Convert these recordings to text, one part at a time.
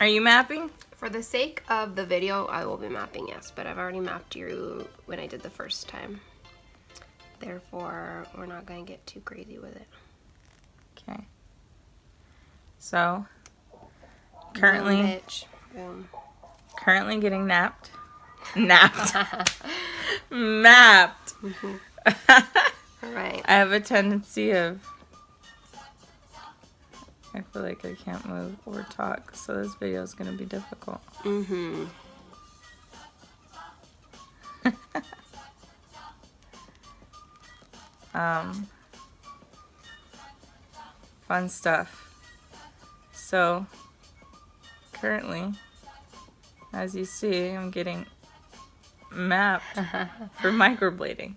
Are you mapping? For the sake of the video, I will be mapping, yes, but I've already mapped you when I did the first time. Therefore, we're not going to get too crazy with it. Okay. So, currently, Boom, bitch. Boom. Currently getting napped. Napped. Mapped. All right. I have a tendency of, I feel like I can't move or talk, so this video is going to be difficult. Mm-hmm. Fun stuff. So, currently, as you see, I'm getting mapped for microblading.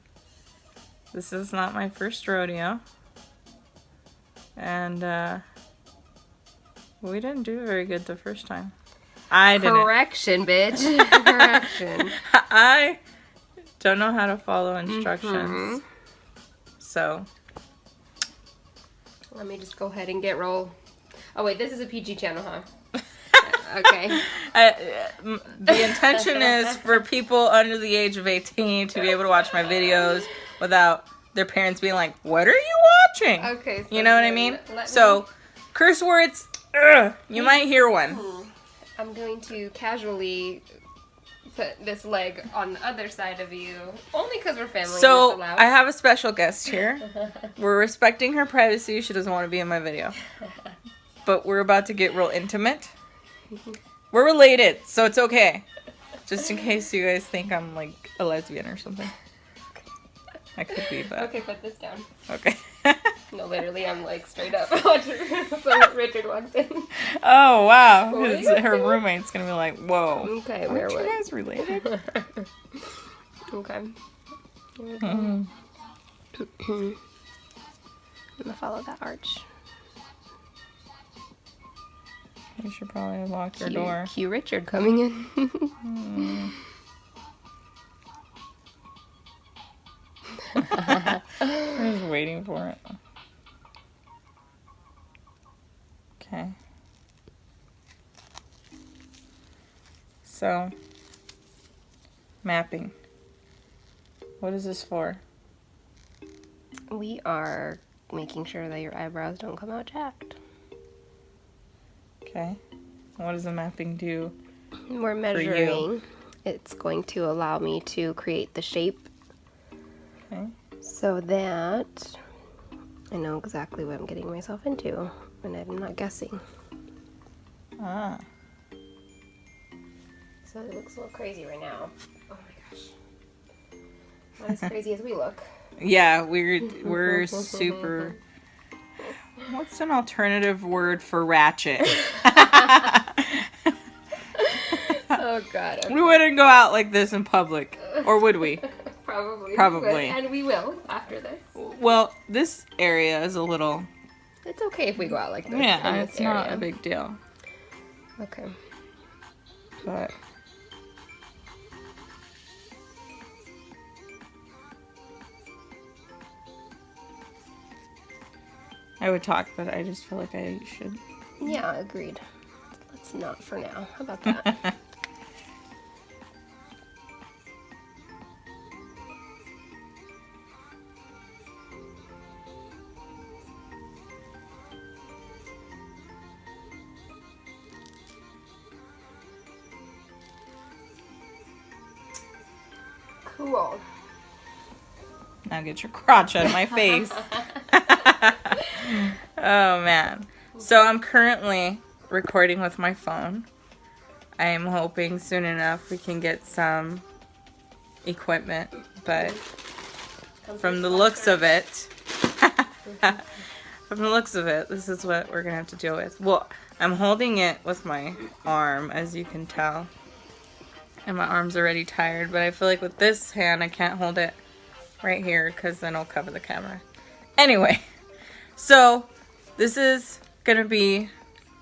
This is not my first rodeo. And, we didn't do very good the first time. I didn't. Correction, bitch. Correction. I don't know how to follow instructions. So, let me just go ahead and get roll. Oh, wait, this is a PG channel, huh? Okay. The intention is for people under the age of 18 to be able to watch my videos without their parents being like, what are you watching? Okay. So you know what I mean? So, curse words, you might hear one. I'm going to casually put this leg on the other side of you, only because we're family. So, I have a special guest here. We're respecting her privacy. She doesn't want to be in my video. But we're about to get real intimate. We're related, so it's okay. Just in case you guys think I'm like a lesbian or something. I could be, but... Okay, put this down. Okay. No, literally, I'm like straight up. So Richard walks in. Oh, wow. Her roommate's gonna be like, whoa. Okay, aren't you guys related? Okay. Here we go. I'm gonna follow that arch. You should probably lock your door. Cue Richard coming in. I'm just waiting for it. Okay. So, mapping. What is this for? We are making sure that your eyebrows don't come out jacked. Okay. What does the mapping do? We're measuring. It's going to allow me to create the shape. Okay. So that I know exactly what I'm getting myself into, and I'm not guessing. Ah. So it looks a little crazy right now. Oh my gosh. Not as crazy as we look. Yeah, we're super... What's an alternative word for ratchet? Oh god. Okay. We wouldn't go out like this in public. Or would we? Probably. Probably. And we will after this. Well, this area is a little... It's okay if we go out like this. Yeah, in this it's not area. a big deal. Okay. But... I would talk, but I just feel like I should. Yeah, agreed. Let's not for now. How about that? Cool. Now get your crotch out of my face. Oh, man. So I'm currently recording with my phone. I am hoping soon enough we can get some equipment, but from the looks of it, this is what we're gonna have to deal with. Well, I'm holding it with my arm, as you can tell, and my arm's already tired, but I feel like with this hand I can't hold it right here because then I'll cover the camera. Anyway, so this is gonna be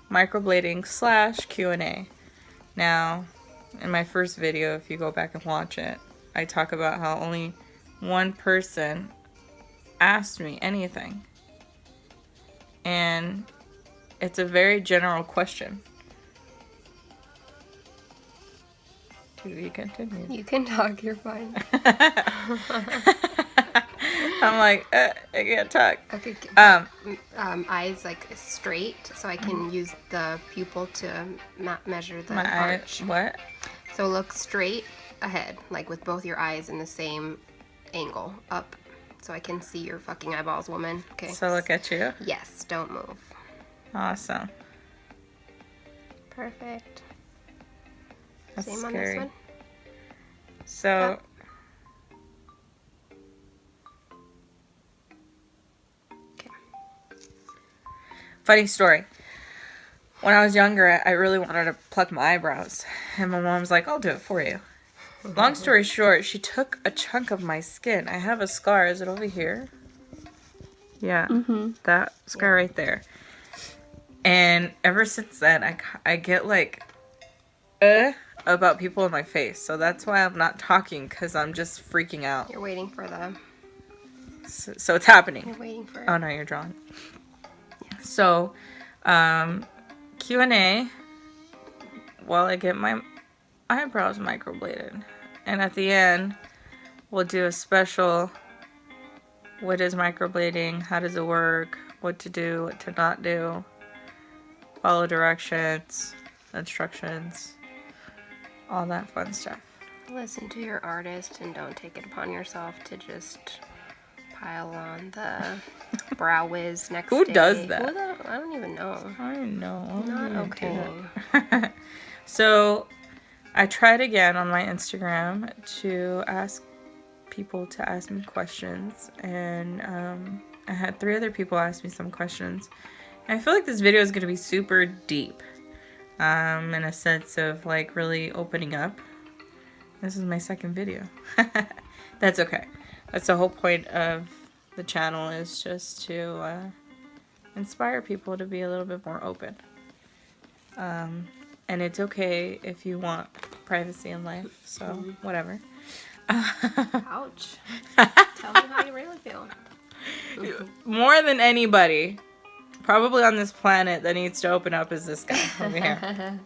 microblading / Q&A. Now, in my first video, if you go back and watch it, I talk about how only one person asked me anything. And it's a very general question. To be continued. You can talk, you're fine. I'm like, I can't talk. Okay. Eyes like straight, so I can use the pupil to measure the My eye, arch. what? So look straight ahead, like with both your eyes in the same angle up, so I can see your fucking eyeballs, woman. Okay. So look at you. Yes, don't move. Awesome. Perfect. That's Same scary. on this one. So. Okay. Funny story. When I was younger, I really wanted to pluck my eyebrows. And my mom's like, I'll do it for you. Long story short, she took a chunk of my skin. I have a scar. Is it over here? Yeah. That scar right there. And ever since then, I get like, about people in my face. So that's why I'm not talking, because I'm just freaking out. You're waiting for the... So it's happening. You're waiting for... Oh, no, you're drawing. So, Q&A while I get my eyebrows microbladed. And at the end, we'll do a special, what is microblading, how does it work, what to do, what to not do, follow directions, instructions, all that fun stuff. Listen to your artist and don't take it upon yourself to just pile on the brow wiz next Who day. does that? I don't even know. I know. Not okay. So, I tried again on my Instagram to ask people to ask me questions, and I had 3 other people ask me some questions. And I feel like this video is going to be super deep, in a sense of like really opening up. This is my 2nd video. That's okay. That's the whole point of the channel, is just to inspire people to be a little bit more open. And it's okay if you want privacy in life, so whatever. Ouch. Tell me how you really feel. More than anybody, probably on this planet, that needs to open up is this guy over here.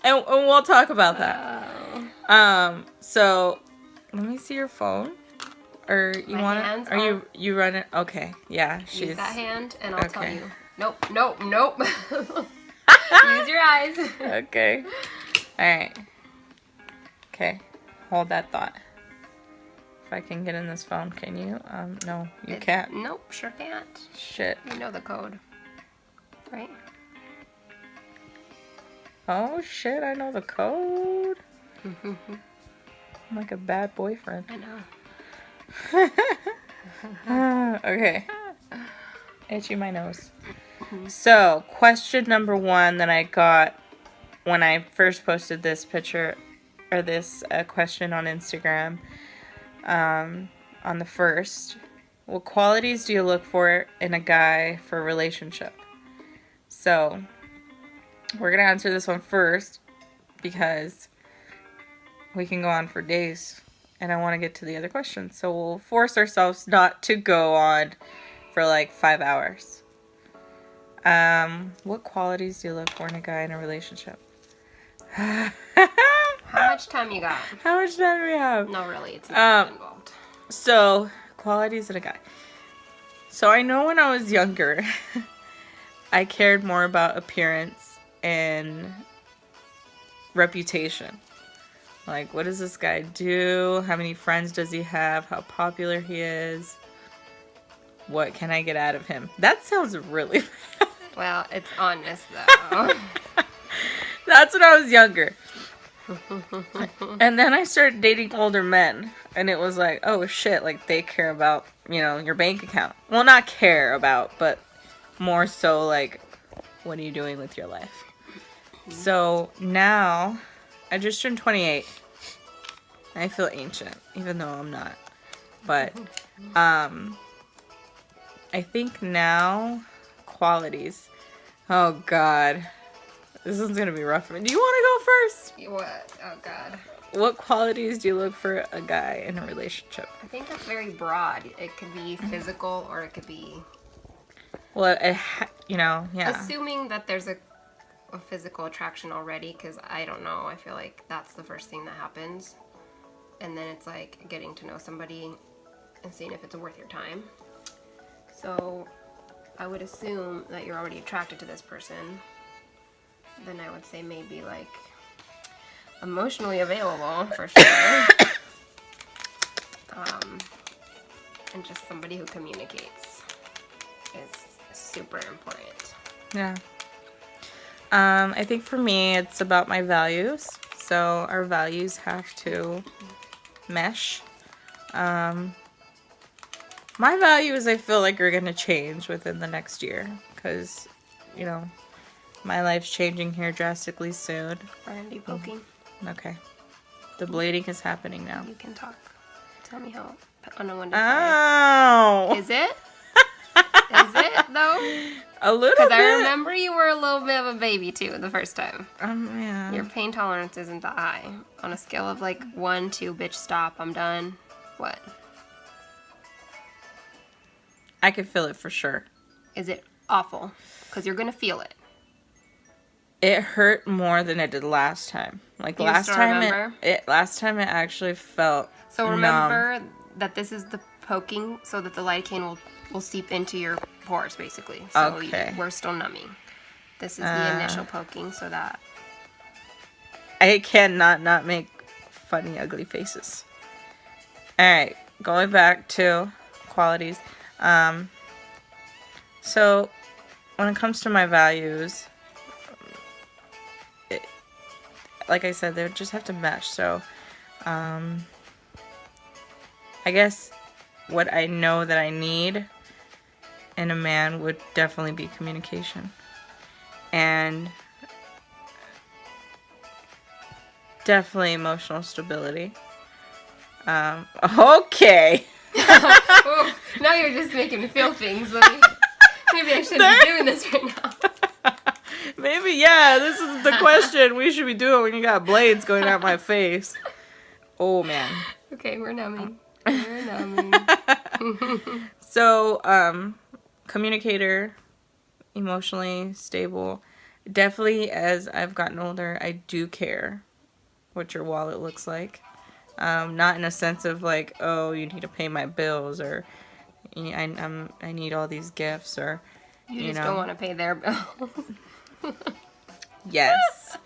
and we'll talk about that. So let me see your phone. Or you want it? Are you run it? Okay, yeah. Use that hand, and I'll tell you. Nope. Use your eyes. Okay. All right. Okay. Hold that thought. If I can get in this phone, can you? No, you can't. Nope, sure can't. Shit. You know the code, right? Oh shit! I know the code. I'm like a bad boyfriend. I know. Okay. Itchy my nose. So, question number 1 that I got when I first posted this picture, or this question on Instagram, on the 1st. What qualities do you look for in a guy for a relationship? So, we're going to answer this one first, because we can go on for days. And I want to get to the other questions. So we'll force ourselves not to go on for like 5 hours. What qualities do you look for in a guy in a relationship? How much time you got? How much time do we have? No, really, it's not involved. So, qualities in a guy. So I know when I was younger, I cared more about appearance and reputation. Like, what does this guy do? How many friends does he have? How popular he is? What can I get out of him? That sounds really bad. Well, it's honest, though. That's when I was younger. And then I started dating older men. And it was like, oh, shit. Like, they care about, your bank account. Well, not care about, but more so, like, what are you doing with your life? So, now... I just turned 28. I feel ancient, even though I'm not. But, I think now, qualities. Oh, God. This is going to be rough. Do you want to go first? What? Oh, God. What qualities do you look for a guy in a relationship? I think that's very broad. It could be physical, or it could be... Well, yeah. Assuming that there's a a physical attraction already, because I don't know, I feel like that's the first thing that happens. And then it's like getting to know somebody and seeing if it's worth your time. So I would assume that you're already attracted to this person. Then I would say maybe like emotionally available for sure. And just somebody who communicates is super important. Yeah. I think for me, it's about my values. So our values have to mesh. My values, I feel like, are going to change within the next year. Because, you know, my life's changing here drastically soon. Brandy poking. Okay. The blading is happening now. You can talk. Tell me how on a 1 to 5. Oh! Is it? Is it, though? A little bit. Because I remember you were a little bit of a baby, too, the first time. Yeah. Your pain tolerance isn't that high. On a scale of, like, 1 to bitch, stop, I'm done. What? I can feel it for sure. Is it awful? Because you're going to feel it. It hurt more than it did last time. Like, You last still time remember? last time it actually felt So remember that this is the poking so that the lidocaine will seep into your pores, basically. So Okay. we're still numbing. This is the initial poking so that... I cannot not make funny, ugly faces. Alright, going back to qualities. So, when it comes to my values, like I said, they just have to mesh. So, I guess what I know that I need in a man would definitely be communication. And definitely emotional stability. Okay. Oh, now you're just making me feel things. Maybe I shouldn't be doing this right now. Maybe, yeah, this is the question we should be doing when you got blades going out my face. Oh, man. Okay, we're numbing. We're numbing. So, communicator, emotionally stable. Definitely, as I've gotten older, I do care what your wallet looks like. Not in a sense of like, oh, you need to pay my bills, or I need all these gifts, or You just don't want to pay their bill. Yes.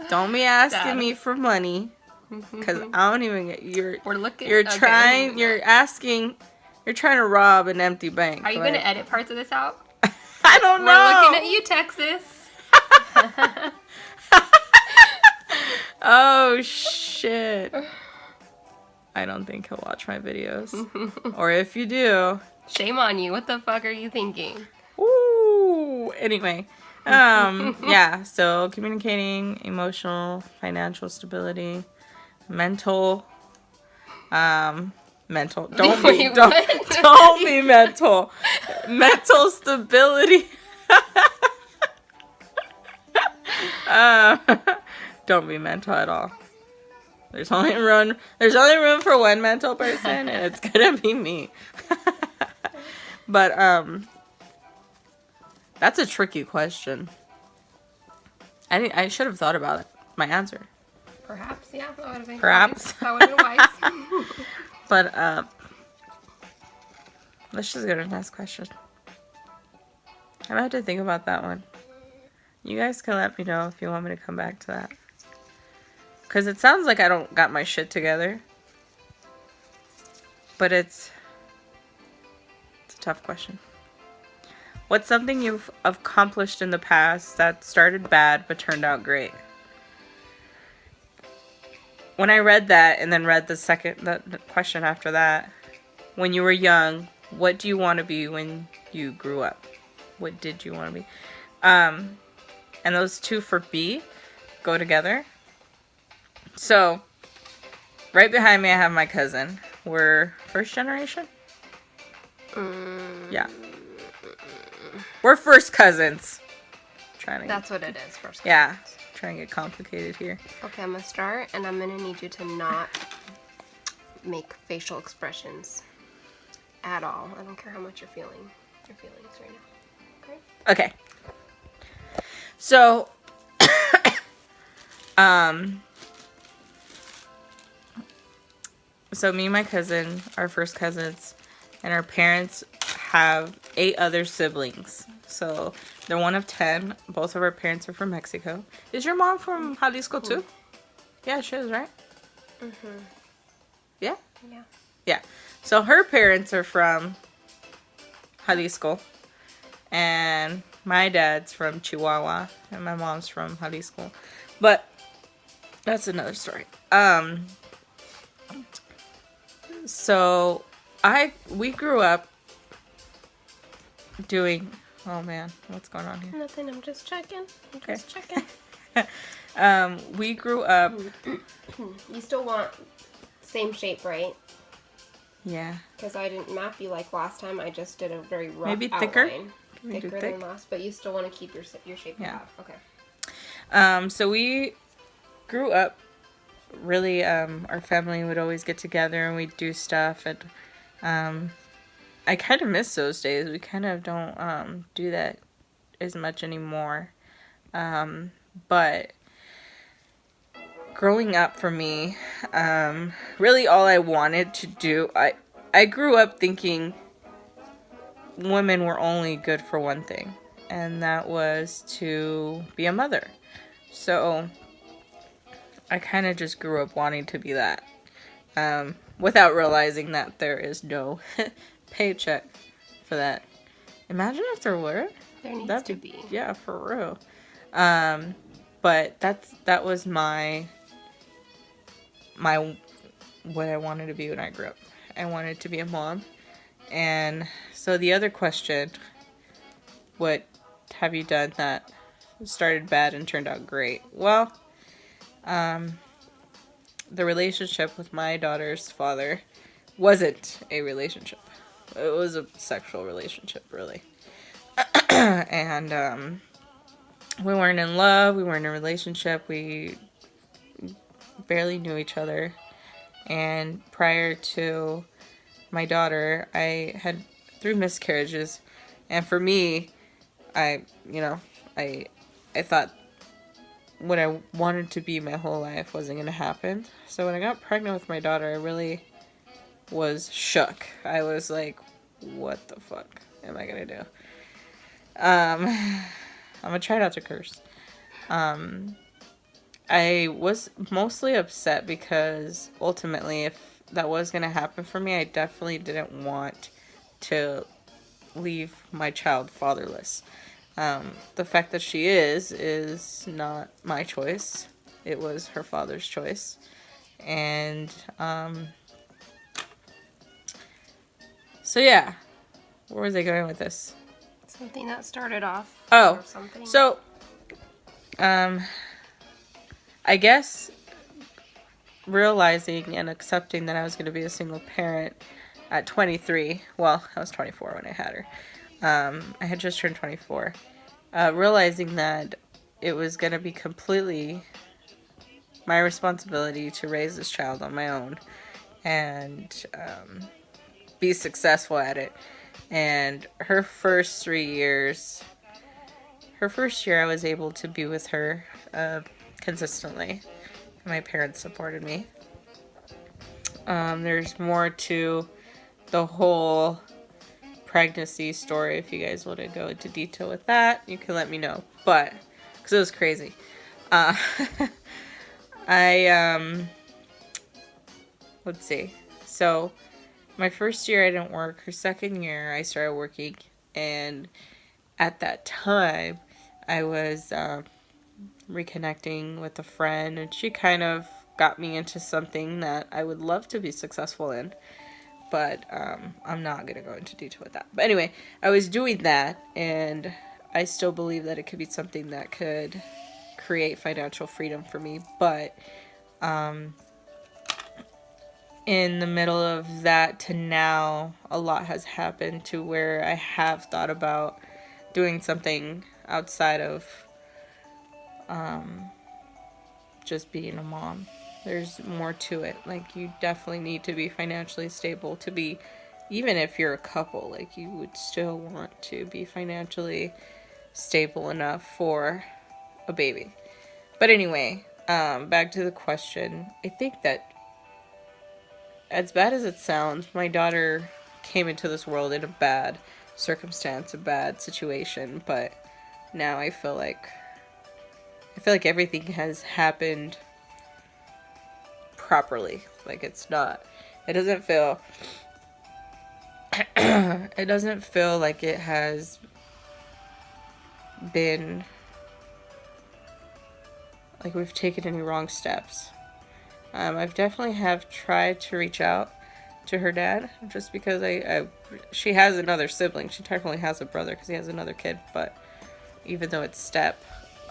Don't be asking Sad. me for money, because I don't even get We're looking. You're okay. trying. You're asking. You're trying to rob an empty bank. Are you like, gonna edit parts of this out? I don't know. We're looking at you, Texas. Oh shit. I don't think he'll watch my videos. Or if you do. Shame on you. What the fuck are you thinking? Ooh. Anyway. Yeah, so communicating, emotional, financial stability, mental, mental. Don't be mental. Mental stability. Don't be mental at all. There's only room for one mental person, and it's gonna be me. But that's a tricky question. I should have thought about it. My answer. Perhaps, yeah. That would have been Perhaps. That would have been wise. But let's just go to the next question. I'm gonna have to think about that one. You guys can let me know if you want me to come back to that. Because it sounds like I don't got my shit together. But it's a tough question. What's something you've accomplished in the past that started bad but turned out great? When I read that and then read the question after that, when you were young, what do you want to be when you grew up? What did you want to be? And those two for B go together. So, right behind me I have my cousin. We're first generation? Yeah. We're first cousins. That's what it is, first. Yeah. Trying to get complicated here. Okay, I'm going to start, and I'm going to need you to not make facial expressions at all. I don't care how much you're feeling your feelings right now. Okay? Okay. So, So me and my cousin, our first cousins, and our parents have 8 other siblings. So they're one of 10. Both of our parents are from Mexico. Is your mom from Jalisco too? Yeah, she is, right? Yeah? Yeah. Yeah. So her parents are from Jalisco. And my dad's from Chihuahua. And my mom's from Jalisco. But that's another story. So we grew up doing, oh man, what's going on here? Nothing, I'm just checking. Okay. Checking. We grew up. You still want same shape, right? Yeah. Because I didn't map you like last time. I just did a very rough Maybe thicker? outline. Can we do Thicker thick? than last, but you still want to keep your shape you Yeah. have. Okay. So we grew up really, our family would always get together and we'd do stuff, and I kind of miss those days. We kind of don't do that as much anymore. But growing up for me, really all I wanted to do, I grew up thinking women were only good for one thing, and that was to be a mother. So I kind of just grew up wanting to be that, without realizing that there is no paycheck for that. Imagine if there were. There needs That'd to be. Yeah, for real. But that was my what I wanted to be when I grew up. I wanted to be a mom. And so the other question, what have you done that started bad and turned out great? Well, the relationship with my daughter's father wasn't a relationship. It was a sexual relationship, really. And we weren't in love. We weren't in a relationship. We barely knew each other. And prior to my daughter, I had 3 miscarriages. And for me, I thought what I wanted to be my whole life wasn't going to happen. So when I got pregnant with my daughter, I really was shook. I was like, what the fuck am I going to do? I'm going to try not to curse. I was mostly upset because ultimately, if that was going to happen for me, I definitely didn't want to leave my child fatherless. The fact that she is not my choice. It was her father's choice. And, so yeah. Where was I going with this? Something that started off. Oh, or something. so, I guess realizing and accepting that I was going to be a single parent at 23. Well, I was 24 when I had her. I had just turned 24. Realizing that it was going to be completely my responsibility to raise this child on my own and be successful at it. And her first year I was able to be with her consistently. My parents supported me. There's more to the whole pregnancy story. If you guys want to go into detail with that, you can let me know. But, because it was crazy. Let's see. So, my first year I didn't work. Her second year I started working. And at that time, I was reconnecting with a friend. And she kind of got me into something that I would love to be successful in. But I'm not going to go into detail with that. But anyway, I was doing that. And I still believe that it could be something that could create financial freedom for me. But in the middle of that to now, a lot has happened to where I have thought about doing something outside of just being a mom. There's more to it. Like, you definitely need to be financially stable to be, even if you're a couple, like, you would still want to be financially stable enough for a baby. But anyway, back to the question. I think that, as bad as it sounds, my daughter came into this world in a bad circumstance, a bad situation, but now I feel like everything has happened properly. Like, it doesn't feel it doesn't feel like it has been like we've taken any wrong steps. I've definitely have tried to reach out to her dad, just because she has another sibling. She technically has a brother because he has another kid, but even though it's step,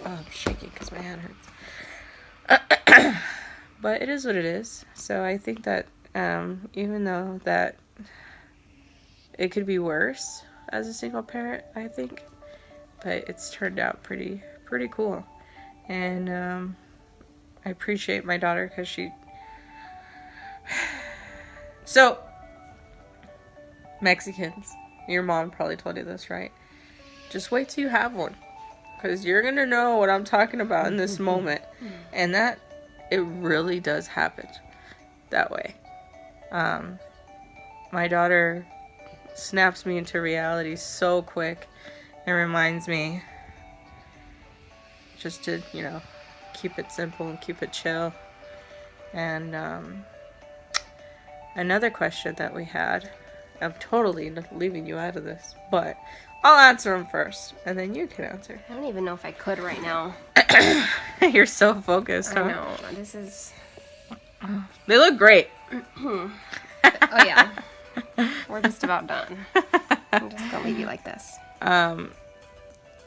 I'm shaking because my hand hurts. But it is what it is. So I think that even though that it could be worse as a single parent, I think, but it's turned out pretty cool. And I appreciate my daughter because she... So, Mexicans, your mom probably told you this, right? Just wait till you have one, because you're going to know what I'm talking about in this moment. And that, it really does happen that way. My daughter snaps me into reality so quick and reminds me just to, keep it simple and keep it chill. And another question that we had, I'm totally leaving you out of this, but I'll answer them first, and then you can answer. I don't even know if I could right now. You're so focused, huh? I know. This is... They look great. Oh, yeah. We're just about done. I'm just gonna leave you like this.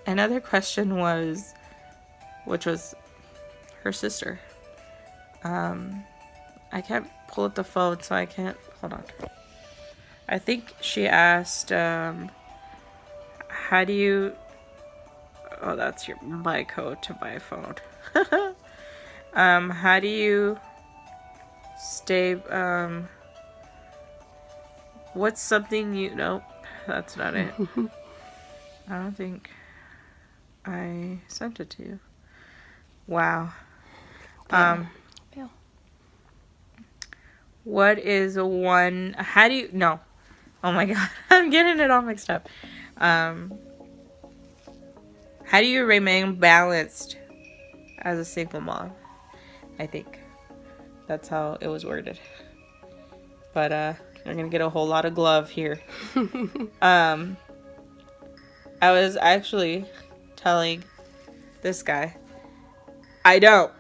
Another question was, which was her sister. I can't pull up the phone, so I can't... Hold on. I think she asked, how do you... Oh, that's my code to my phone. How do you stay... what's something you... Nope, that's not it. I don't think I sent it to you. Wow. Yeah. What is one... How do you... No. Oh my god. I'm getting it all mixed up. How do you remain balanced as a single mom? I think that's how it was worded. But you're gonna get a whole lot of glove here. I was actually telling this guy, I don't.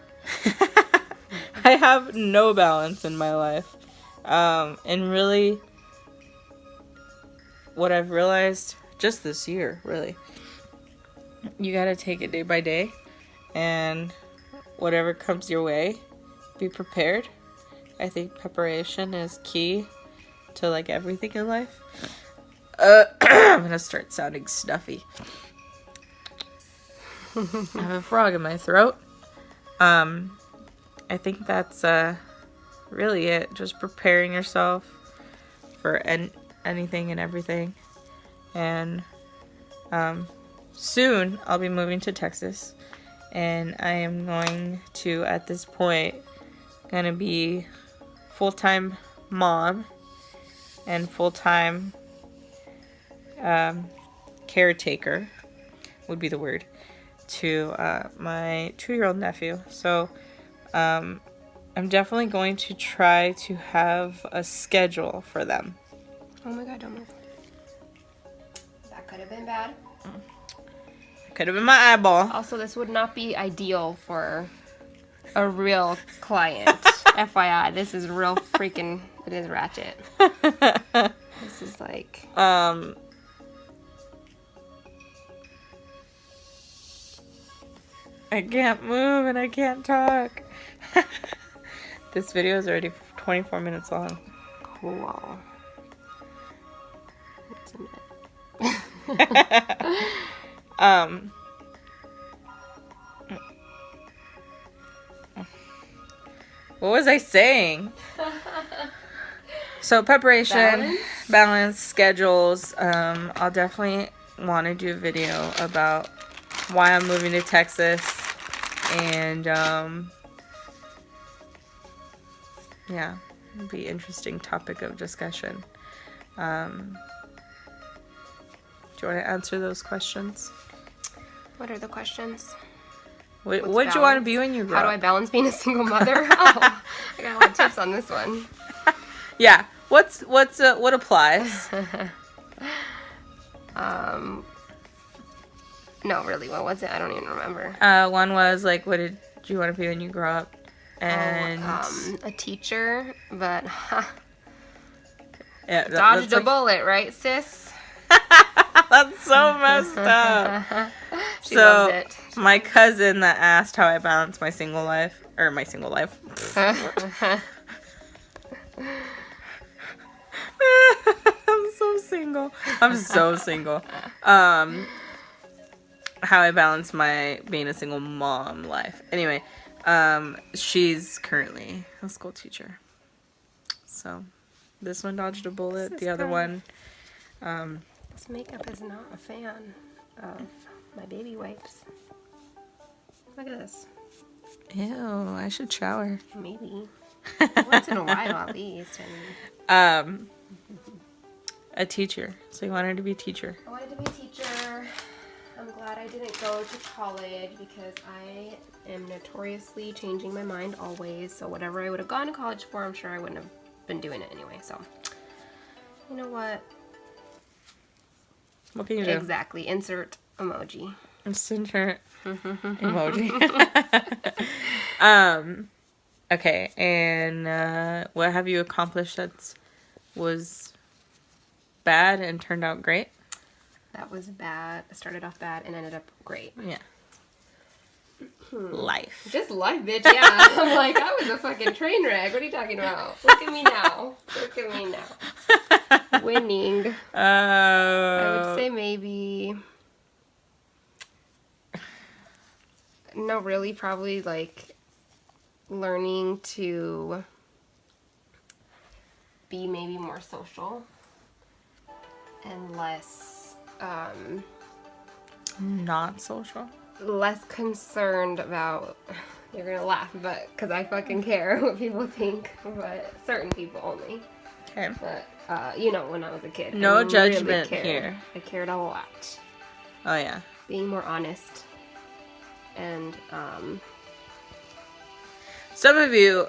I have no balance in my life. And really, what I've realized just this year, really, you gotta take it day by day, and whatever comes your way, be prepared. I think preparation is key to like everything in life. I'm gonna start sounding stuffy. I have a frog in my throat. I think that's really it. Just preparing yourself for anything and everything. And soon I'll be moving to Texas, and I am going to, at this point, gonna be full-time mom and full-time caretaker would be the word to my 2-year-old nephew. So I'm definitely going to try to have a schedule for them. Oh my god, don't move. That could have been bad. Could have been my eyeball. Also, this would not be ideal for a real client. FYI, this is real freaking... It is ratchet. This is like... I can't move and I can't talk. This video is already 24 minutes long. Cool. What's in it? What was I saying? So preparation, balance, schedules. I'll definitely want to do a video about why I'm moving to Texas, and Yeah, it'd be interesting topic of discussion. Do you want to answer those questions? What are the questions? What do you want to be when you grow How do I balance being a single mother? Oh, I got a lot of tips on this one. Yeah. What applies? No, really, what was it? I don't even remember. One was like, what did you want to be when you grow up? And a teacher, but yeah, dodged a bullet, right, sis? That's so messed up. She loves it. My cousin that asked how I balance my single life. I'm so single. I'm so single. How I balance my being a single mom life. Anyway, she's currently a school teacher. So, this one dodged a bullet. The other one, This makeup is not a fan of my baby wipes. Look at this. ew, I should shower. Maybe. Once in a while, at least. A teacher. So you wanted to be a teacher. I wanted to be a teacher. I'm glad I didn't go to college because I am notoriously changing my mind always. So whatever I would have gone to college for, I'm sure I wouldn't have been doing it anyway. So, you know what? What can you do? Exactly. Insert emoji. Insert emoji. Okay, and what have you accomplished that was bad and turned out great? That was bad. It started off bad and ended up great. Yeah. Life. Just life, bitch. Yeah. I'm like, I was a fucking train wreck. What are you talking about? Look at me now. Look at me now. Winning. I would say maybe. No, really, probably like learning to be maybe more social and less not social. less concerned about, you're gonna laugh, but because I fucking care what people think, but certain people only. Okay. But you know, when I was a kid, No I judgment cared. here. I cared a lot. Oh yeah. Being more honest and Some of you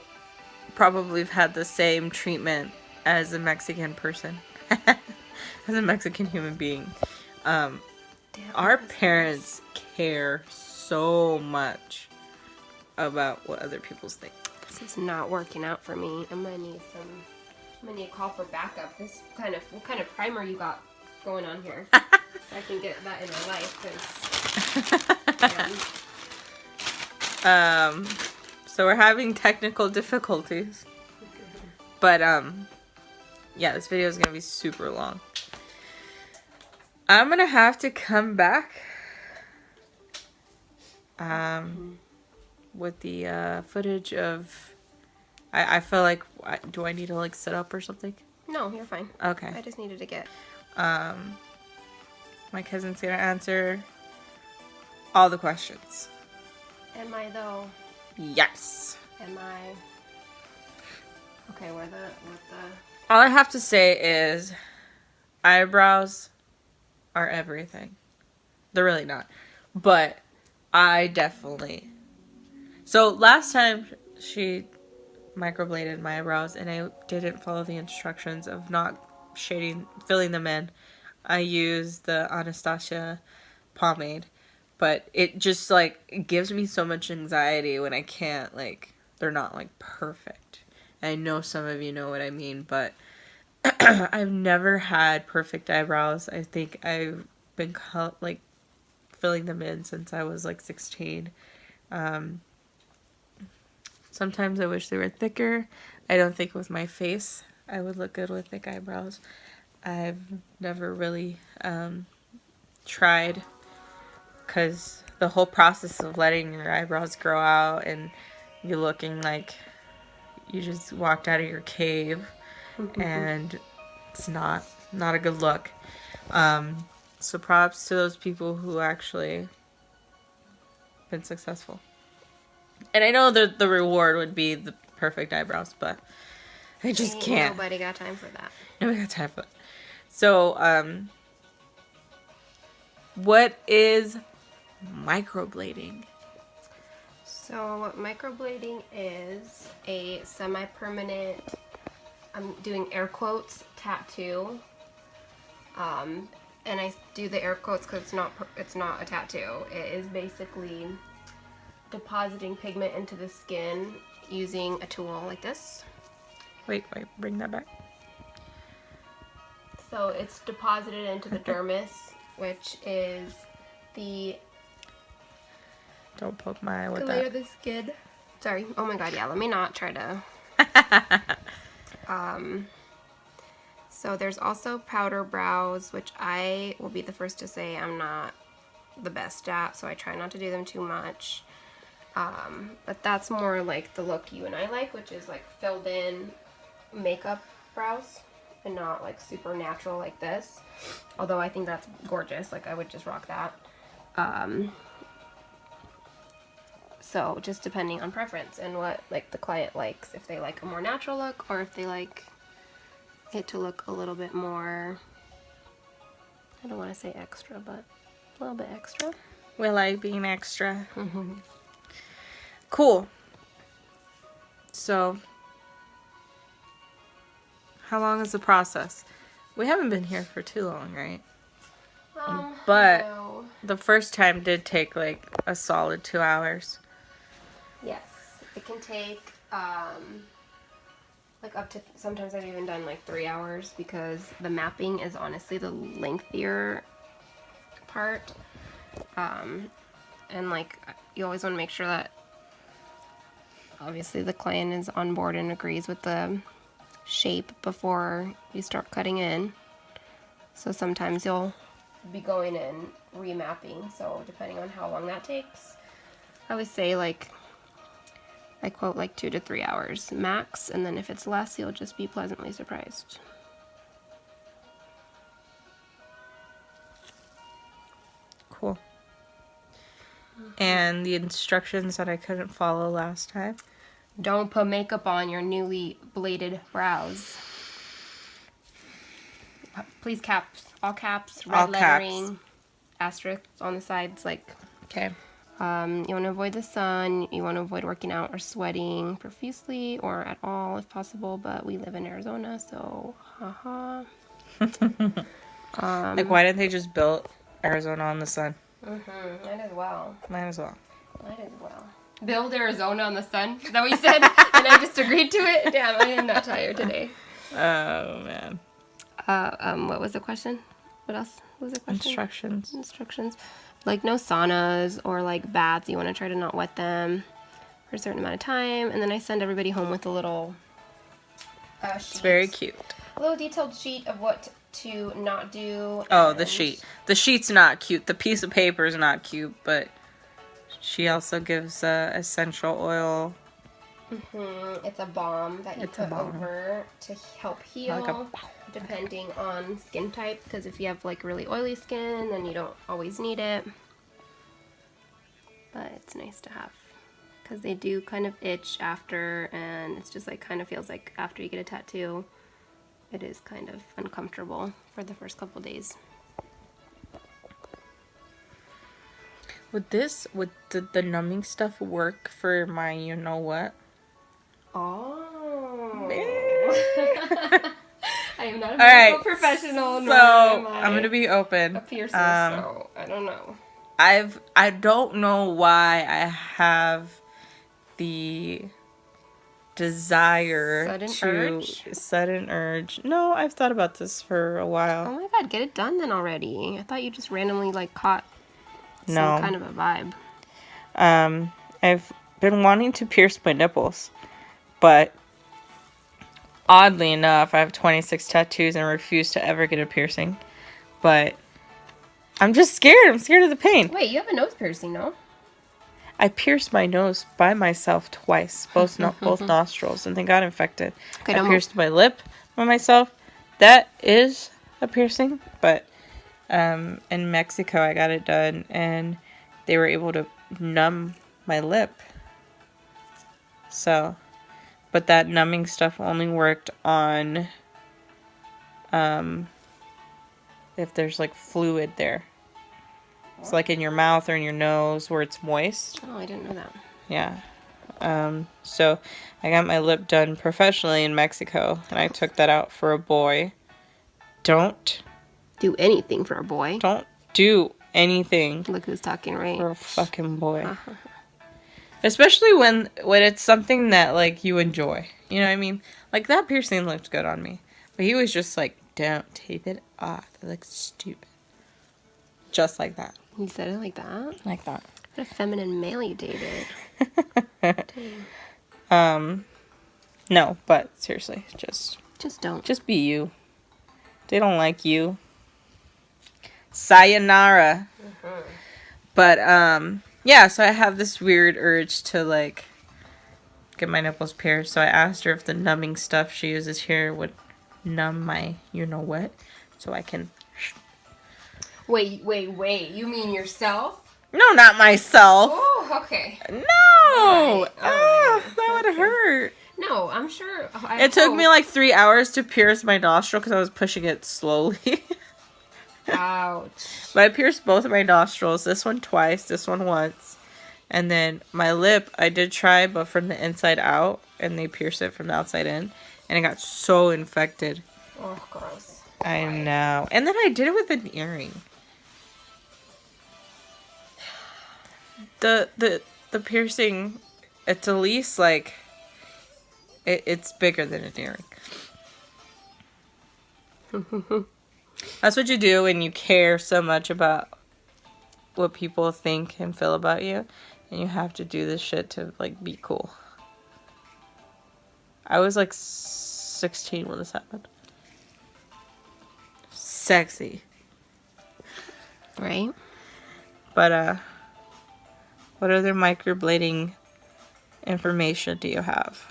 probably have had the same treatment as a Mexican person, as a Mexican human being. Our parents care so much about what other people think. this is not working out for me. I'm gonna need a call for backup. What kind of primer you got going on here? So I can get that in my life, cause So we're having technical difficulties. But, yeah, this video is going to be super long. I'm going to have to come back with the footage of... I feel like... Do I need to, like, sit up or something? no, you're fine. Okay. I just needed to get. My cousin's going to answer all the questions. Am I though? Yes. Am I? Okay, what the? All I have to say is eyebrows are everything. They're really not. But I definitely... So last time she microbladed my eyebrows and I didn't follow the instructions of not filling them in. I used the Anastasia pomade. But it just, like, it gives me so much anxiety when I can't, like, they're not, like, perfect. And I know some of you know what I mean, but I've never had perfect eyebrows. I think I've been, like, filling them in since I was, like, 16. Sometimes I wish they were thicker. I don't think with my face I would look good with thick eyebrows. I've never really tried... Because the whole process of letting your eyebrows grow out and you looking like you just walked out of your cave and it's not a good look. So props to those people who actually successful. And I know that the reward would be the perfect eyebrows, but I just Ain't can't. Nobody got time for that. Nobody got time for it. So, what is microblading? So microblading is a semi-permanent, I'm doing air quotes, tattoo. And I do the air quotes because it's not a tattoo. It is basically depositing pigment into the skin using a tool like this. Wait, bring that back. So it's deposited into the dermis, which is the Don't poke my eye with layer that. of the skin. Sorry. Oh my god, yeah, let me not try to. So there's also powder brows, which I will be the first to say I'm not the best at, so I try not to do them too much. But that's more like the look you and I like, which is like filled in makeup brows and not like super natural like this. Although I think that's gorgeous, like I would just rock that. So just depending on preference and what like the client likes, if they like a more natural look or if they like it to look a little bit more, I don't want to say extra, but a little bit extra. We like being extra. Cool. So, how long is the process? We haven't been here for too long, right? But No. the first time did take like a solid 2 hours. Yes, it can take like up to, sometimes I've even done like 3 hours because the mapping is honestly the lengthier part. And like you always want to make sure that obviously the client is on board and agrees with the shape before you start cutting in. So sometimes you'll be going in remapping, so depending on how long that takes, I always say like I quote like 2 to 3 hours max, and then if it's less, you'll just be pleasantly surprised. Cool. And the instructions that I couldn't follow last time. Don't put makeup on your newly bladed brows. Please caps, all caps, red All lettering, caps. asterisks on the sides, like. Okay. You want to avoid the sun, you want to avoid working out or sweating profusely or at all if possible, but we live in Arizona, so haha. Like, why didn't they just build Arizona on the sun? Might as well. Might as well. Might as well. Build Arizona on the sun? Is that what you said? And I just agreed to it? Damn, I am not tired today. Oh, man. What was the question? What else was the question? Instructions. Like no saunas or like baths. You want to try to not wet them for a certain amount of time. And then I send everybody home with a little sheet. It's very cute. A little detailed sheet of what to not do. Oh, the sheet. The sheet's not cute. The piece of paper is not cute, but she also gives essential oil. It's a balm that you put over to help heal, Like depending on skin type. Because if you have like really oily skin, then you don't always need it. But it's nice to have because they do kind of itch after, and it's just like kind of feels like after you get a tattoo, it is kind of uncomfortable for the first couple days. Would the numbing stuff work for my you know what? Oh. I am not a Alright, medical professional, so nor am I I'm gonna be open. a piercer, so I don't know. I don't know why I have the desire sudden urge. No, I've thought about this for a while. Oh my god, get it done then already. I thought you just randomly like caught some kind of a vibe. I've been wanting to pierce my nipples, but oddly enough, I have 26 tattoos and refuse to ever get a piercing. But I'm just scared. I'm scared of the pain. Wait, you have a nose piercing, no? I pierced my nose by myself twice, both nostrils, and they got infected. Okay, I pierced my lip by myself. That is a piercing, but in Mexico I got it done, and they were able to numb my lip. So but that numbing stuff only worked on if there's like fluid there. It's like in your mouth or in your nose where it's moist. Oh, I didn't know that. Yeah. So I got my lip done professionally in Mexico, and I took that out for a boy. Don't Do anything for a boy. Don't do anything Look who's talking, right? for a fucking boy. Especially when it's something that, like, you enjoy. You know what I mean? Like, that piercing looked good on me. But he was just like, don't tape it off. It looks stupid. Just like that. You said it like that? Like that. What a feminine male you dated. No, but seriously, just don't. Just be you. They don't like you. Sayonara. But, yeah, so I have this weird urge to, like, get my nipples pierced. So I asked her if the numbing stuff she uses here would numb my you-know-what. So I can... Wait. You mean yourself? No, not myself. Oh, okay. No! Right. That would hurt. No, I'm sure. It took me like 3 hours to pierce my nostril because I was pushing it slowly. Ouch. But I pierced both of my nostrils. This one twice, this one once. And then my lip, I did try, but from the inside out. And they pierced it from the outside in. And it got so infected. Oh, gross. I know. And then I did it with an earring. The piercing, it's at least like... It's bigger than an earring. That's what you do when you care so much about what people think and feel about you. And you have to do this shit to, like, be cool. I was, like, 16 when this happened. Sexy. Right? But, what other microblading information do you have?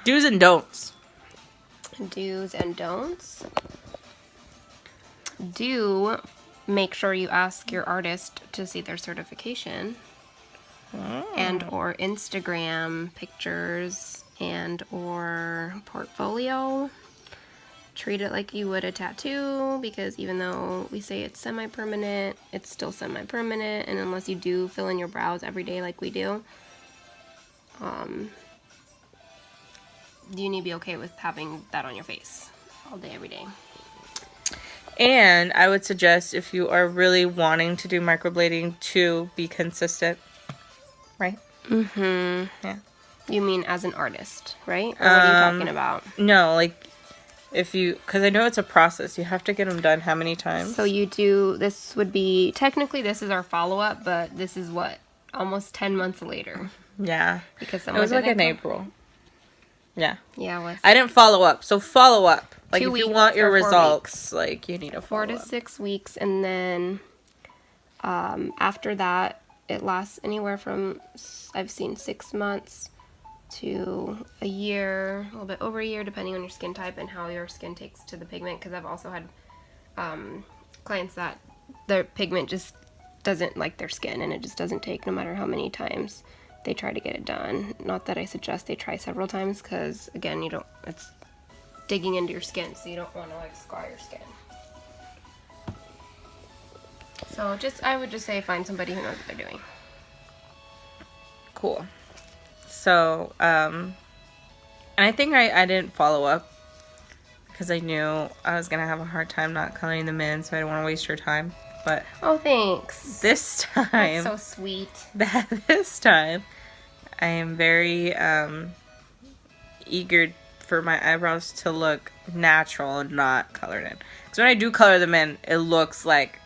Do's and don'ts. Do's and don'ts. Do make sure you ask your artist to see their certification. And or Instagram pictures and or portfolio. Treat it like you would a tattoo, because even though we say it's semi-permanent, it's still semi-permanent, and unless you do fill in your brows every day like we do, you need to be okay with having that on your face all day, every day. And I would suggest, if you are really wanting to do microblading, to be consistent. Right? Mm-hmm. Yeah. You mean as an artist, right? Or what are you talking about? No, like, if you... Because I know it's a process. You have to get them done how many times? So you do... This would be... Technically, this is our follow-up, but this is what? Almost 10 months later. Yeah. Because it was like in April. Yeah. Yeah, it was. I didn't follow up. So follow up. Like, 2 if weeks you want your or 4 results, like, you need to follow 4 to up. 6 weeks, and then after that, it lasts anywhere from, I've seen 6 months to a year, a little bit over a year, depending on your skin type and how your skin takes to the pigment, because I've also had clients that their pigment just doesn't like their skin, and it just doesn't take no matter how many times they try to get it done. Not that I suggest they try several times, because again, it's digging into your skin, so you don't want to like scar your skin. So I would just say find somebody who knows what they're doing. Cool. So, and I think I didn't follow up because I knew I was going to have a hard time not coloring them in, so I didn't want to waste your time. But oh, thanks. This time... That's so sweet. This time, I am very eager for my eyebrows to look natural and not colored in. Because when I do color them in, it looks like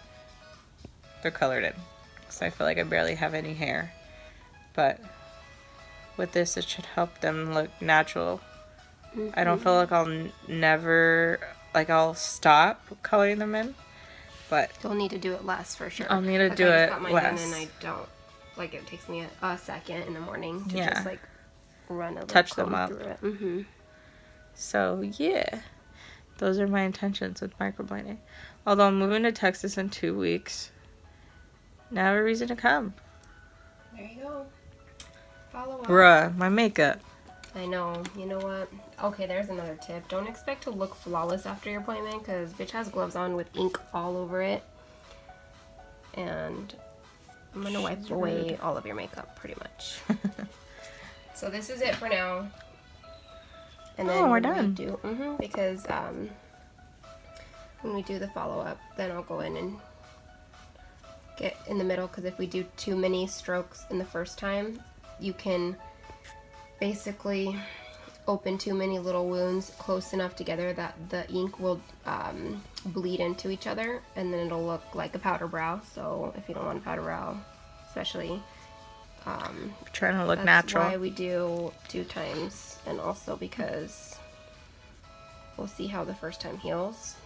they're colored in. Because I feel like I barely have any hair. But with this, it should help them look natural. Mm-hmm. I don't feel like I'll never, like, I'll stop coloring them in. But you'll need to do it less for sure. I'll need to do it less. And I don't, like, it takes me a second in the morning to just, like, run a little touch them up. Through it. Mm-hmm. So, yeah. Those are my intentions with microblading. Although I'm moving to Texas in 2 weeks. Now I have a reason to come. There you go. Follow up. Bruh, my makeup. I know. You know what? Okay, there's another tip. Don't expect to look flawless after your appointment because bitch has gloves on with ink all over it. And I'm going to wipe away all of your makeup pretty much. So this is it for now. And then we're done. Because when we do the follow-up, then I'll go in and get in the middle, because if we do too many strokes in the first time, you can basically open too many little wounds close enough together that the ink will bleed into each other, and then it'll look like a powder brow. So if you don't want a powder brow, especially, trying to look that's natural. why we do 2 times, and also because we'll see how the first time heals.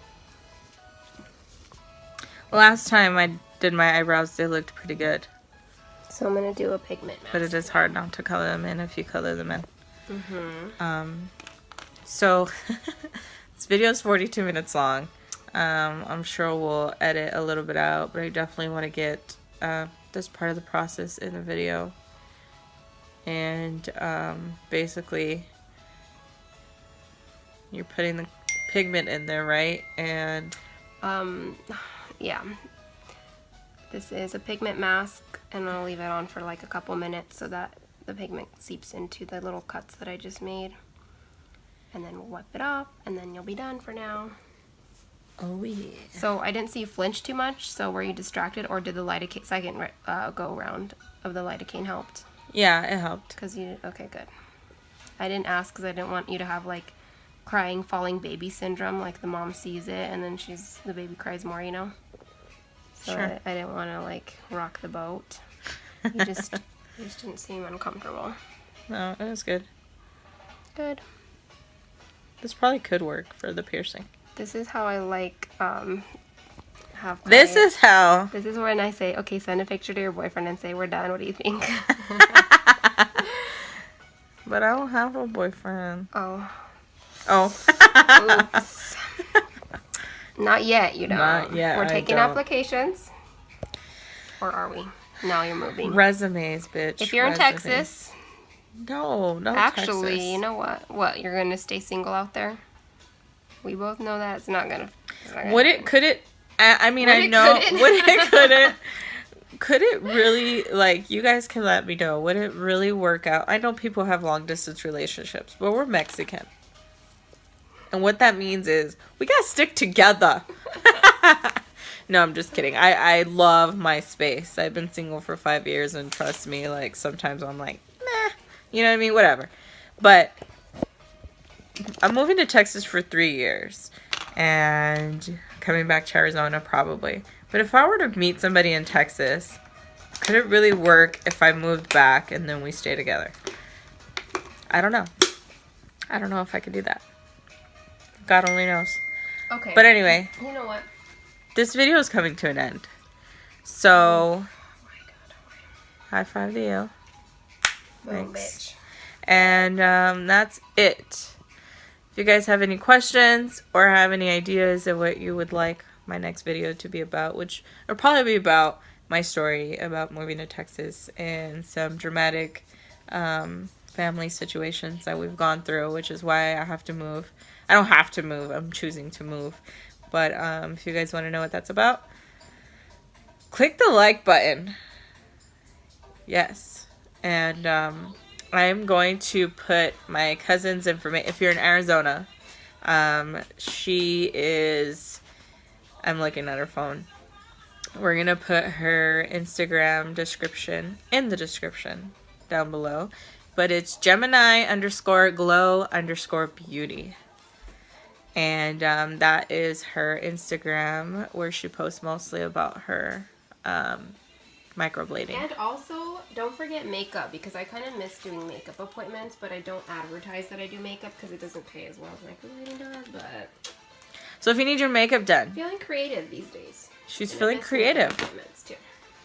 Last time I did my eyebrows, they looked pretty good. So I'm gonna do a pigment mask. But it is hard not to color them in if you color them in. So this video is 42 minutes long. I'm sure we'll edit a little bit out, but I definitely want to get this part of the process in the video. And basically, you're putting the pigment in there, right? And yeah. This is a pigment mask, and I'll leave it on for like a couple minutes so that the pigment seeps into the little cuts that I just made. And then we'll wipe it off, and then you'll be done for now. oh yeah. So I didn't see you flinch too much, so were you distracted, or did the lidocaine, second go round of the lidocaine helped? Yeah, it helped. Because you, okay, good. I didn't ask because I didn't want you to have like crying, falling baby syndrome, like the mom sees it and then the baby cries more, you know? So Sure. I didn't want to like rock the boat. You just didn't seem uncomfortable. No, it was good. Good. This probably could work for the piercing. This is how I like have This clients. is how. This is when I say, okay, send a picture to your boyfriend and say, we're done, what do you think? But I don't have a boyfriend. Oh. Oh. Oops. Not yet, you know. Not yet, We're I taking don't. applications. Or are we? Now you're moving. Resumes, bitch. If you're in Resumes. Texas, No, actually, Texas. you know what? What, you're going to stay single out there? We both know that it's not going to... Would it, could it, I mean, Would I it, know, could it? would it, could it, could it really, like, you guys can let me know, would it really work out? I know people have long distance relationships, but we're Mexican. And what that means is, we gotta stick together. No, I'm just kidding. I love my space. I've been single for 5 years, and trust me, like, sometimes I'm like, nah, you know what I mean? Whatever. But I'm moving to Texas for 3 years, and coming back to Arizona probably. But if I were to meet somebody in Texas, could it really work if I moved back and then we stay together? I don't know. I don't know if I could do that. God only knows. Okay. But anyway, You know what? this video is coming to an end. So, Oh my God. high five to you. Boom, Thanks. bitch. And that's it. If you guys have any questions or have any ideas of what you would like my next video to be about, which will probably be about my story about moving to Texas and some dramatic family situations that we've gone through, which is why I have to move. I don't have to move. I'm choosing to move. But if you guys want to know what that's about, click the like button. Yes. And I'm going to put my cousin's information. If you're in Arizona, she is... I'm looking at her phone. We're going to put her Instagram description in the description down below. But it's Gemini_glow_beauty. And that is her Instagram, where she posts mostly about her microblading. And also, don't forget makeup, because I kind of miss doing makeup appointments, but I don't advertise that I do makeup because it doesn't pay as well as microblading does, but... So if you need your makeup done, Feeling creative these days. she's And I feeling miss creative. makeup appointments, too.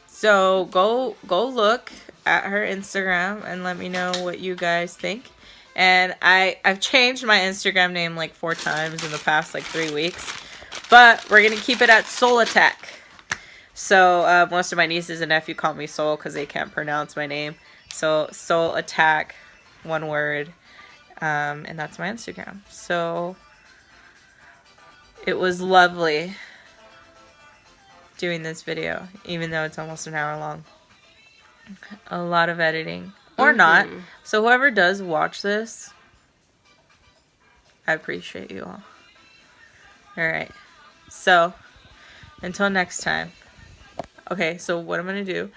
So go look at her Instagram and let me know what you guys think. And I've changed my Instagram name like 4 times in the past like 3 weeks, but we're gonna keep it at Soul Attack. So most of my nieces and nephew call me Soul because they can't pronounce my name. So Soul Attack, one word, and that's my Instagram. So it was lovely doing this video, even though it's almost an hour long. A lot of editing, or not. So whoever does watch this, I appreciate you all. All right. So until next time. Okay, so what I'm going to do,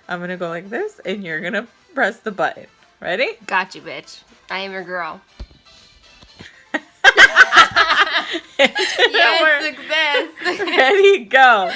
I'm going to go like this, and you're going to press the button. Ready? Got you, bitch. I am your girl. Yes, success. Ready, go.